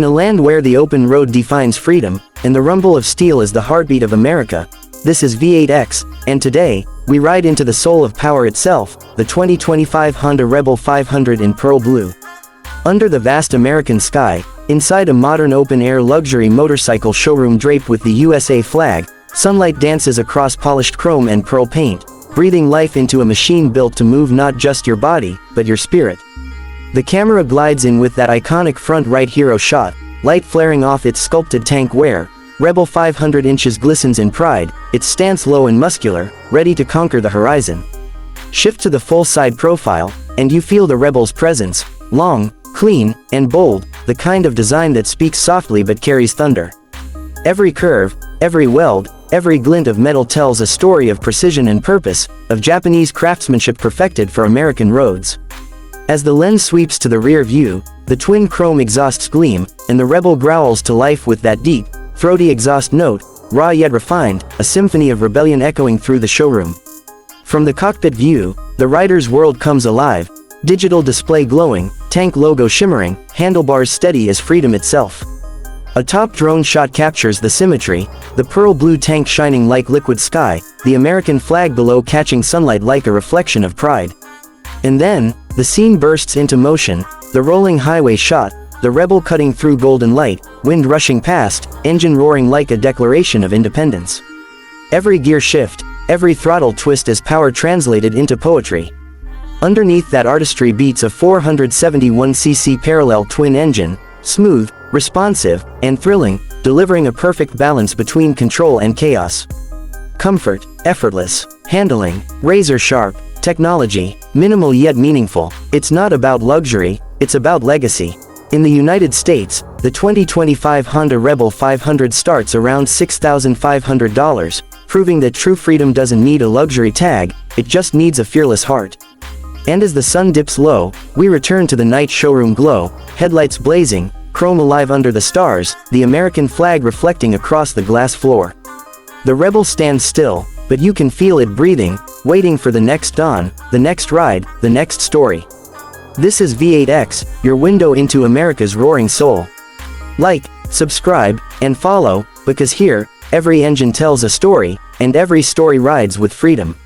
In a land where the open road defines freedom, and the rumble of steel is the heartbeat of America, this is V8X, and today, we ride into the soul of power itself, the 2025 Honda Rebel 500 in pearl blue. Under the vast American sky, inside a modern open-air luxury motorcycle showroom draped with the USA flag, sunlight dances across polished chrome and pearl paint, breathing life into a machine built to move not just your body, but your spirit. The camera glides in with that iconic front right hero shot, light flaring off its sculpted tank where Rebel 500 inches glistens in pride, its stance low and muscular, ready to conquer the horizon. Shift to the full side profile, and you feel the Rebel's presence, long, clean, and bold, the kind of design that speaks softly but carries thunder. Every curve, every weld, every glint of metal tells a story of precision and purpose, of Japanese craftsmanship perfected for American roads. As the lens sweeps to the rear view, the twin chrome exhausts gleam, and the Rebel growls to life with that deep, throaty exhaust note, raw yet refined, a symphony of rebellion echoing through the showroom. From the cockpit view, the rider's world comes alive, digital display glowing, tank logo shimmering, handlebars steady as freedom itself. A top drone shot captures the symmetry, the pearl blue tank shining like liquid sky, the American flag below catching sunlight like a reflection of pride. And then, the scene bursts into motion, the rolling highway shot, the Rebel cutting through golden light, wind rushing past, engine roaring like a declaration of independence. Every gear shift, every throttle twist is power translated into poetry. Underneath that artistry beats a 471cc parallel twin engine, smooth, responsive, and thrilling, delivering a perfect balance between control and chaos. Comfort, effortless, handling, razor sharp, technology, minimal yet meaningful. It's not about luxury, it's about legacy. In the United States, the 2025 Honda Rebel 500 starts around $6,500, proving that true freedom doesn't need a luxury tag, it just needs a fearless heart. And as the sun dips low, we return to the night showroom glow, headlights blazing, chrome alive under the stars, the American flag reflecting across the glass floor. The Rebel stands still, but you can feel it breathing, waiting for the next dawn, the next ride, the next story. This is V8X, your window into America's roaring soul. Like, subscribe, and follow, because here, every engine tells a story, and every story rides with freedom.